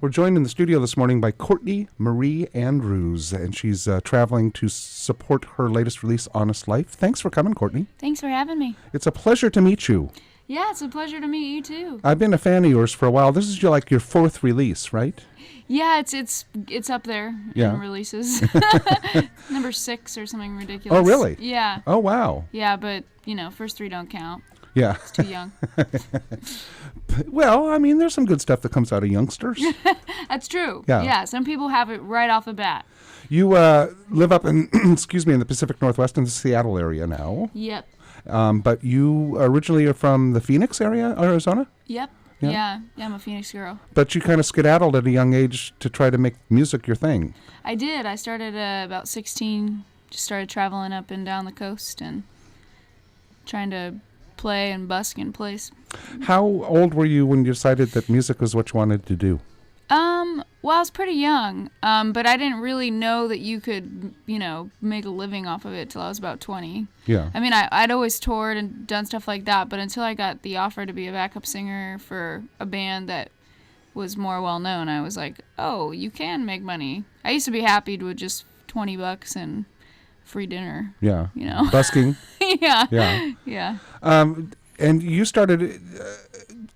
We're joined in the studio this morning by Courtney Marie Andrews, and she's traveling to support her latest release, Honest Life. Thanks for coming, Courtney. Thanks for having me. It's a pleasure to meet you. Yeah, it's a pleasure to meet you too. I've been a fan of yours for a while. This is your fourth release, right? Yeah, it's up there in releases. Number 6 or something ridiculous. Oh, really? Yeah. Oh, wow. Yeah, but first 3 don't count. Yeah. It's too young. Well, I mean, there's some good stuff that comes out of youngsters. That's true. Yeah. Some people have it right off the bat. You live up in, in the Pacific Northwest in the Seattle area now. Yep. But you originally are from the Phoenix area, Arizona? Yep. Yeah. Yeah, I'm a Phoenix girl. But you kind of skedaddled at a young age to try to make music your thing. I did. I started about 16, just started traveling up and down the coast and trying to play and busk in place. How old were you when you decided that music was what you wanted to do? Well, I was pretty young, but I didn't really know that you could, make a living off of it till I was about 20. Yeah. I mean, I'd always toured and done stuff like that, but until I got the offer to be a backup singer for a band that was more well-known, I was like, oh, you can make money. I used to be happy with just $20 and free dinner. Yeah. You know. Busking. Yeah. Yeah. Yeah. And you started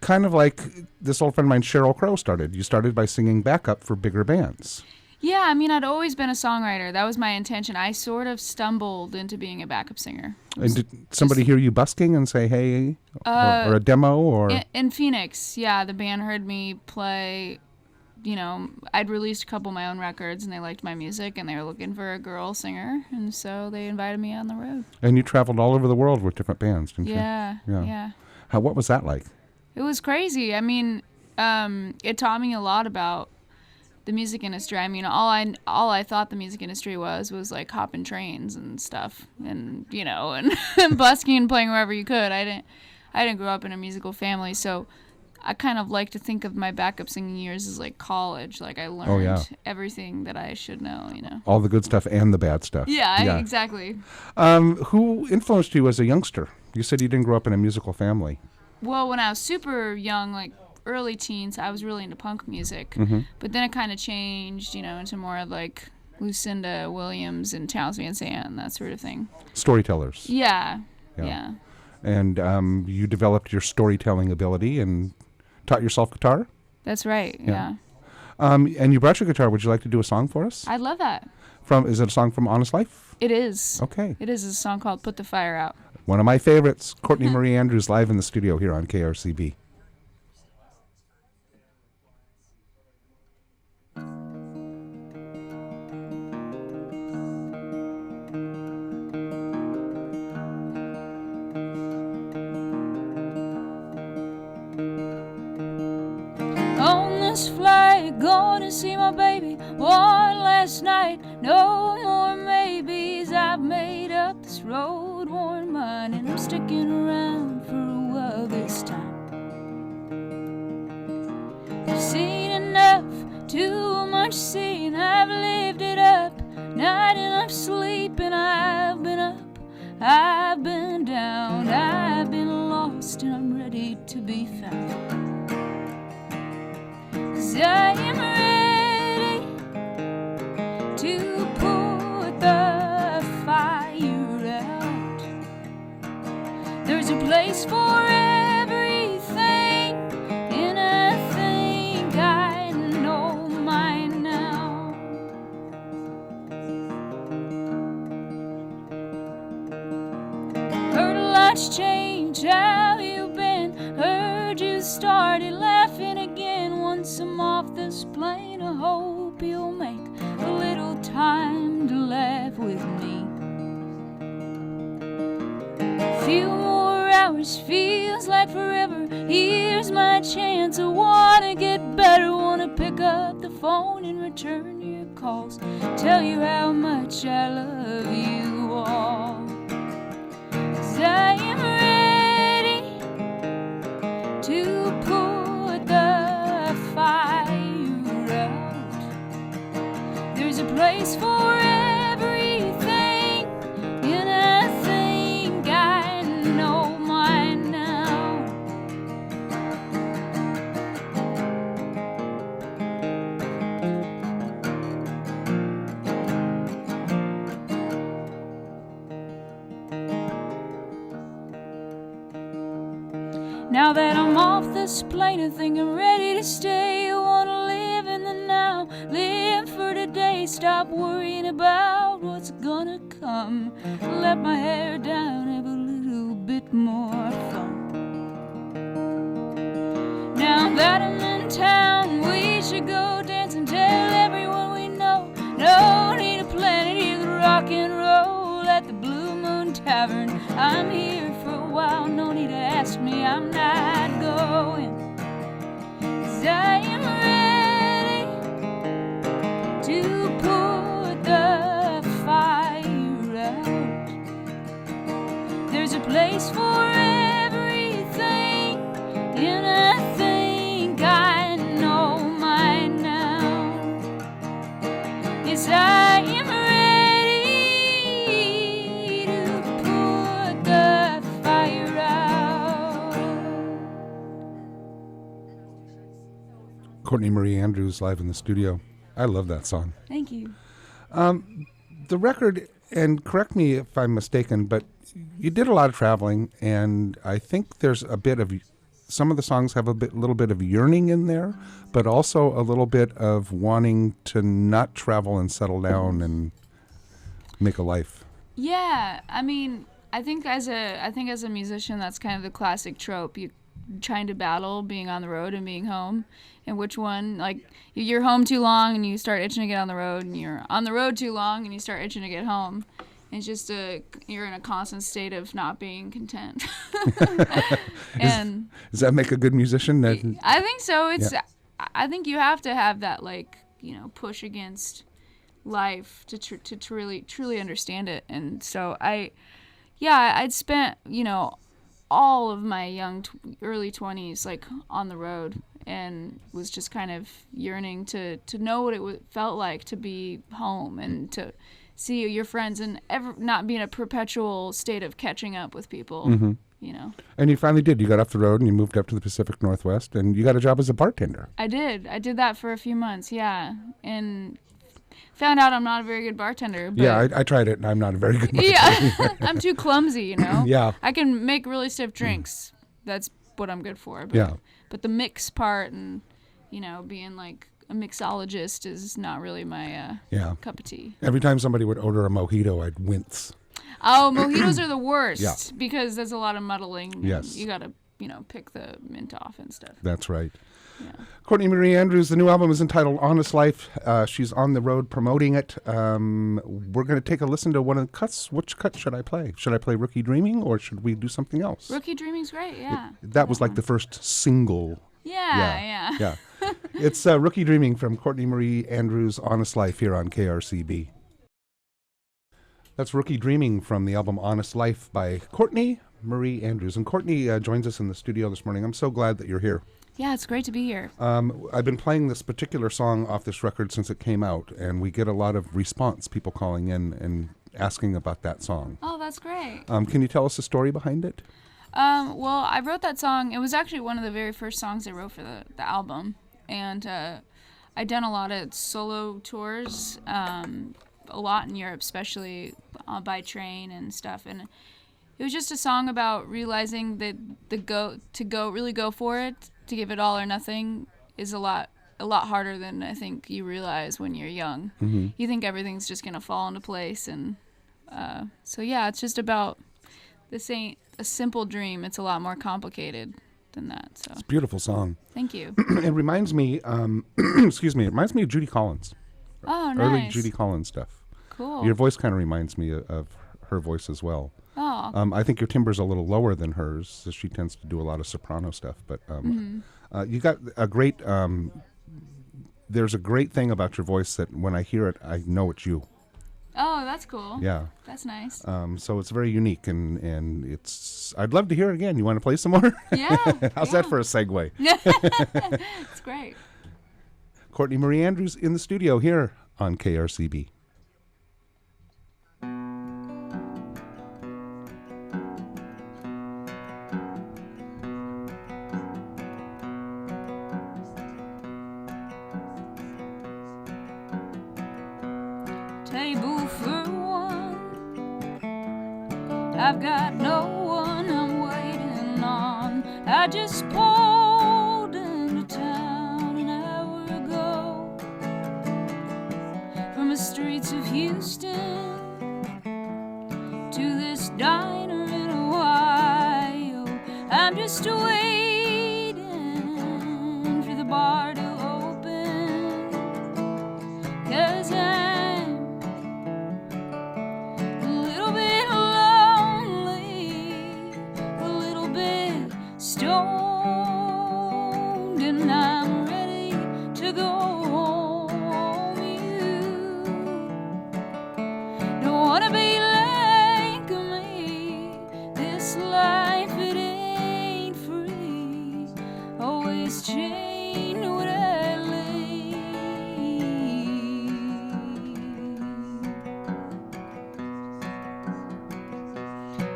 kind of like this old friend of mine, Sheryl Crow, started. You started by singing backup for bigger bands. Yeah, I mean, I'd always been a songwriter. That was my intention. I sort of stumbled into being a backup singer. And did somebody hear you busking and say, hey, or a demo? Or in Phoenix, yeah, the band heard me play. I'd released a couple of my own records, and they liked my music, and they were looking for a girl singer, and so they invited me on the road. And you traveled all over the world with different bands, didn't you? Yeah. What was that like? It was crazy. I mean, it taught me a lot about the music industry. I mean, all I thought the music industry was like hopping trains and stuff, and and busking and playing wherever you could. I didn't grow up in a musical family, so I kind of like to think of my backup singing years as like college. Like I learned everything that I should know. All the good stuff and the bad stuff. Yeah. Exactly. Who influenced you as a youngster? You said you didn't grow up in a musical family. Well, when I was super young, like early teens, I was really into punk music. Mm-hmm. But then it kind of changed, into more like Lucinda Williams and Townes Van Sant, that sort of thing. Storytellers. Yeah. And you developed your storytelling ability and taught yourself guitar? That's right, yeah. And you brought your guitar. Would you like to do a song for us? I'd love that. Is it a song from Honest Life? It is. Okay. It is a song called Put the Fire Out. One of my favorites, Courtney Marie Andrews, live in the studio here on KRCB. On this flight, gonna see my baby one last night. No more maybes. I've made up this road-worn mind, and I'm sticking around for a while this time. I've seen enough, too much seen. I've lived it up, night and I'm sleeping. I've been up, I've been down, I've been lost, and I'm ready to be found. 'Cause I am ready to put the fire out. There's a place for everything, and I think I know mine now. Heard a lot's changed, how you been? Heard you started laughing again. Once I'm off this plane, I hope you'll make a little time to laugh with me. A few more hours feels like forever. Here's my chance. I wanna get better, wanna pick up the phone and return your calls. Tell you how much I love you all. 'Cause I am ready to put the fire out. There's a place for everything, and I think I know mine now. Now that I'm off this plane, I think I'm ready to stay. I wanna live in the now, live for today. Stop worrying about what's gonna come. Let my hair down, have a little bit more fun. Now that I'm in town, we should go dance and tell everyone we know. No need a planet, either rock and roll at the Blue Moon Tavern. I'm here for a while, no need to ask me, I'm not going. 'Cause I am ready to put the fire out. There's a place for everything, and I think I know mine now. Yes, I am ready to put the fire out. Courtney Marie Andrews live in the studio. I love that song. Thank you. The record, and correct me if I'm mistaken, but you did a lot of traveling, and I think there's a bit of, some of the songs have a little bit of yearning in there, but also a little bit of wanting to not travel and settle down and make a life. Yeah, I mean, I think as a musician, that's kind of the classic trope. You trying to battle being on the road and being home, and which one, like, you're home too long and you start itching to get on the road, and you're on the road too long and you start itching to get home. It's just you're in a constant state of not being content. And does that make a good musician? I think so. Yeah. I think you have to have that, like, push against life to truly understand it. And so I'd spent all of my early 20s like on the road, and was just kind of yearning to know what it felt like to be home and to see your friends and not be in a perpetual state of catching up with people. Mm-hmm. And you finally did. You got off the road and you moved up to the Pacific Northwest, and you got a job as a bartender. I did that for a few months, yeah, and found out I'm not a very good bartender. But Yeah, I tried it, and I'm not a very good bartender. yeah, I'm too clumsy, Yeah. I can make really stiff drinks. That's what I'm good for. But, Yeah. But the mix part and, being like a mixologist is not really my cup of tea. Every time somebody would order a mojito, I'd wince. Oh, mojitos are the worst. Yeah. Because there's a lot of muddling. Yes. You got to, pick the mint off and stuff. That's right. Yeah. Courtney Marie Andrews, the new album is entitled Honest Life. She's on the road promoting it. We're going to take a listen to one of the cuts. Which cut should I play? Should I play Rookie Dreaming, or should we do something else? Rookie Dreaming's great, yeah. That was like the first single. Yeah. It's Rookie Dreaming from Courtney Marie Andrews' Honest Life here on KRCB. That's Rookie Dreaming from the album Honest Life by Courtney Marie Andrews. And Courtney joins us in the studio this morning. I'm so glad that you're here. Yeah, it's great to be here. I've been playing this particular song off this record since it came out, and we get a lot of response, people calling in and asking about that song. Oh, that's great. Can you tell us the story behind it? Well, I wrote that song. It was actually one of the very first songs I wrote for the album. And I'd done a lot of solo tours, a lot in Europe, especially by train and stuff. And it was just a song about realizing that really go for it, to give it all or nothing, is a lot harder than I think you realize when you're young. Mm-hmm. You think everything's just gonna fall into place, and so yeah, it's just about, this ain't a simple dream. It's a lot more complicated than that. So It's a beautiful song. thank you. It reminds me, excuse me, it reminds me of Judy Collins. Oh, nice. Early Judy Collins stuff. Cool. Your voice kind of reminds me of her voice as well. Oh. I think your timber's a little lower than hers, so she tends to do a lot of soprano stuff. But you got a great, there's a great thing about your voice that when I hear it, I know it's you. Oh, that's cool. Yeah. That's nice. So it's very unique, and it's, I'd love to hear it again. You want to play some more? Yeah. How's that for a segue? It's great. Courtney Marie Andrews in the studio here on KRCB. Table for one. I've got no one I'm waiting on. I just pulled into town an hour ago from the streets of Houston to this diner in Ohio. I'm just waiting for the bar to open, 'cause I'm a little bit lonely, a little bit stoned, and I'm ready to go home. You don't wanna be like me. This life, it ain't free. Always chained to what I leave.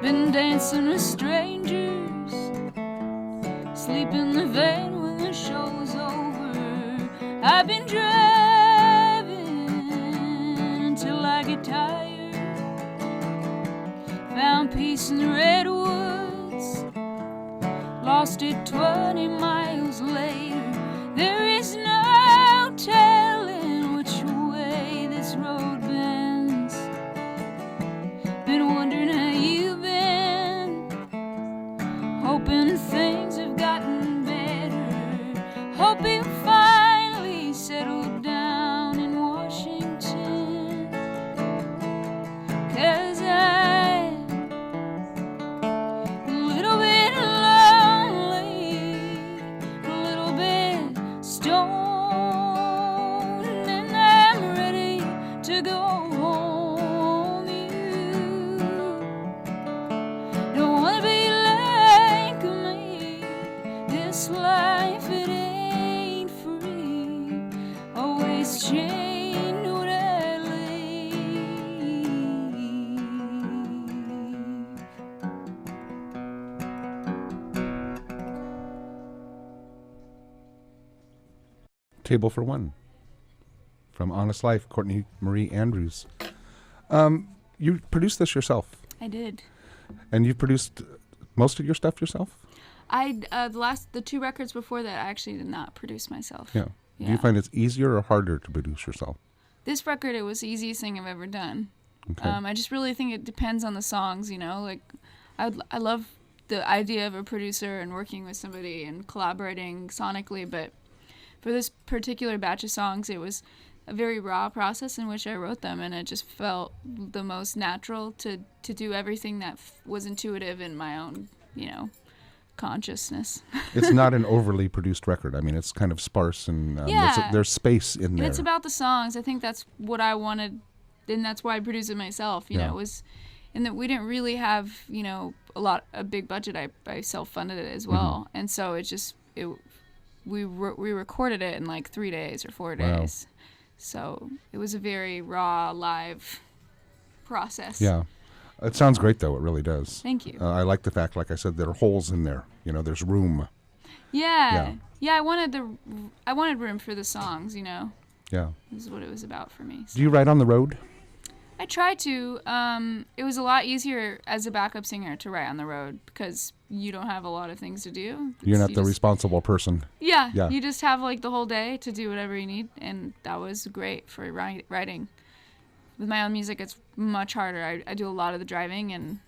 Been dancing with strangers, sleep in the van when the show's over. I've been driving until I get tired. Found peace in the redwoods, lost it 20 miles later. There is no telling which way this road bends. Been wondering how you've been, hoping things have gotten better. Hope you finally settled down in Washington, 'cause I'm a little bit lonely, a little bit stoned, and I'm ready to go home. You don't wanna be like me. This life, it ain't free. Always chained to what I leave. Table for One from Honest Life, Courtney Marie Andrews. You produced this yourself, I did. and you produced most of your stuff yourself? The two records before that, I actually did not produce myself. Yeah. Do Yeah. you find it's easier or harder to produce yourself? This record, it was the easiest thing I've ever done. Okay. I just really think it depends on the songs, you know. Like, I love the idea of a producer and working with somebody and collaborating sonically, but for this particular batch of songs, it was a very raw process in which I wrote them, and it just felt the most natural to do everything that was intuitive in my own, you know, consciousness. It's not an overly produced record. I mean, it's kind of sparse, and Yeah. there's space in And there. it's about the songs. I think that's what I wanted, and that's why I produced it myself. You Yeah. know, it was, and that we didn't really have, you know, a big budget. I self-funded it as well, and so we recorded it in like 3 days or 4 Wow. days. So it was a very raw, live process. Yeah. It sounds great, though. It really does. Thank you. I like the fact, like I said, there are holes in there. You know, there's room. Yeah. I wanted room for the songs. You know, Yeah. this is what it was about for me. So. Do you write on the road? I tried to. It was a lot easier as a backup singer to write on the road because you don't have a lot of things to do. You're not You the just- responsible person. Yeah, Yeah. you just have like the whole day to do whatever you need, and that was great for writing. With my own music, it's much harder. I do a lot of the driving, and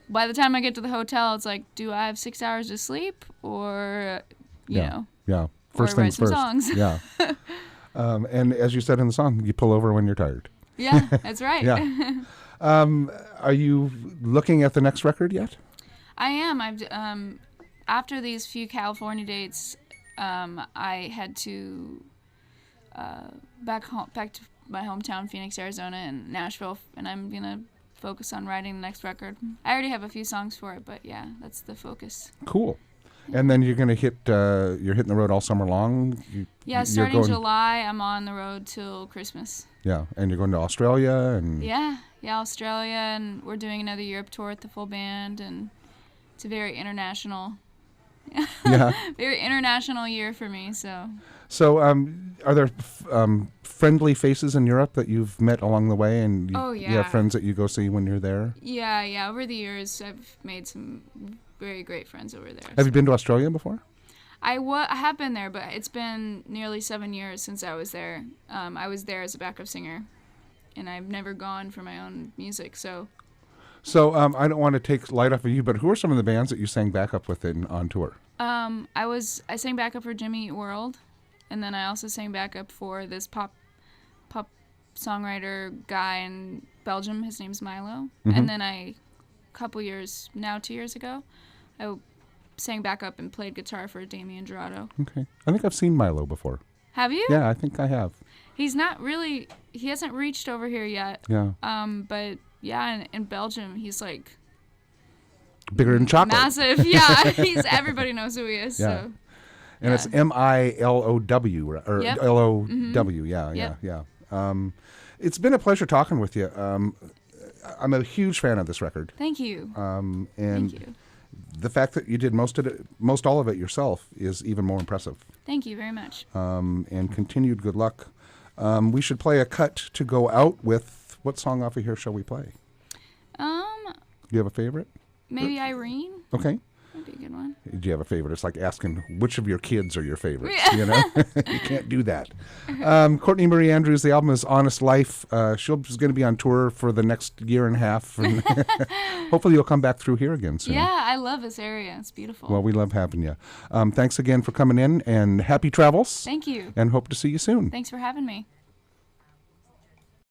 by the time I get to the hotel, it's like, do I have 6 hours to sleep, or you know, Yeah. or First write things some first. songs. Yeah. And as you said in the song, you pull over when you're tired. Yeah, that's right. Yeah. Are you looking at the next record yet? I am. I've after these few California dates, I had to back to my hometown, Phoenix, Arizona, and Nashville, and I'm gonna focus on writing the next record. I already have a few songs for it, but yeah, that's the focus. Cool. And then you're gonna you're hitting the road all summer long. Yeah, you're starting going, July, I'm on the road till Christmas. Yeah, and you're going to Australia and Yeah, Australia, and we're doing another Europe tour with the full band, and it's a very international, yeah. very international year for me. So, are there friendly faces in Europe that you've met along the way, and you Oh, have yeah. friends that you go see when you're there? Yeah. Over the years, I've made some very great friends over there. Have you been to Australia before? I have been there, but it's been nearly 7 years since I was there. I was there as a backup singer, and I've never gone for my own music. So I don't want to take light off of you, but who are some of the bands that you sang backup with on tour? I sang backup for Jimmy Eat World, and then I also sang backup for this pop songwriter guy in Belgium. His name's Milo. And then 2 years ago, I sang backup and played guitar for Damien Dorado. Okay. I think I've seen Milo before. Have you? Yeah, I think I have. He hasn't reached over here yet. Yeah. But yeah, in Belgium, he's like Bigger than chocolate. massive. Yeah, everybody knows who he is. Yeah. So. And it's Milow, or Yep. L-O-W. Yeah, Yep. yeah. It's been a pleasure talking with you. I'm a huge fan of this record. Thank you. And Thank you. the fact that you did most all of it yourself is even more impressive. Thank you very much. And continued good luck. We should play a cut to go out with. What song off of here shall we play? Do you have a favorite? Maybe Irene. Okay. That'd be a good one. Do you have a favorite? It's like asking which of your kids are your favorites. Yeah. You know, you can't do that. Courtney Marie Andrews. The album is Honest Life. She's going to be on tour for the next year and a half, and hopefully you'll come back through here again soon. Yeah, I love this area. It's beautiful. Well, we love having you. Thanks again for coming in, and happy travels. Thank you. And hope to see you soon. Thanks for having me.